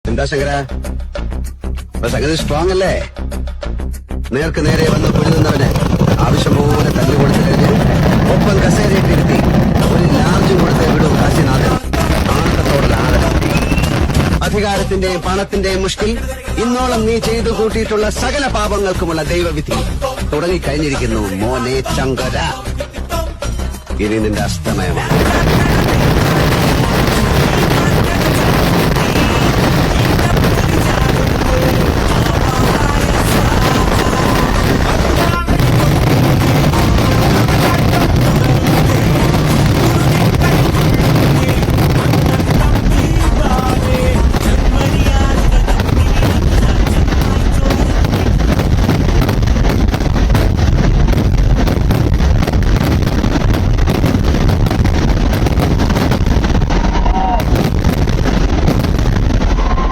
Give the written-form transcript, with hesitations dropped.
എന്താ ശങ്കര, സംഗതി സ്ട്രോങ് അല്ലേ? നേർക്ക് നേരെ വന്ന് കുഴി നിന്നവന് ആവശ്യം പോലെ തല്ലു കൊടുത്തു കഴിഞ്ഞ് ഒപ്പം കസേരയിട്ടിരുത്തി ഒരു ലാർജ് കൊടുത്ത് വിടും കാശിനാഥൻ. ആട്ടത്തോടുള്ള ആദരം. അധികാരത്തിന്റെയും പണത്തിന്റെയും മുഷ്കിൽ ഇന്നോളം നീ ചെയ്തു കൂട്ടിയിട്ടുള്ള സകല പാപങ്ങൾക്കുമുള്ള ദൈവവിധി തുടങ്ങിക്കഴിഞ്ഞിരിക്കുന്നു മോനെ ശങ്കര. ഇനി നിന്റെ അസ്തമയമാണ്.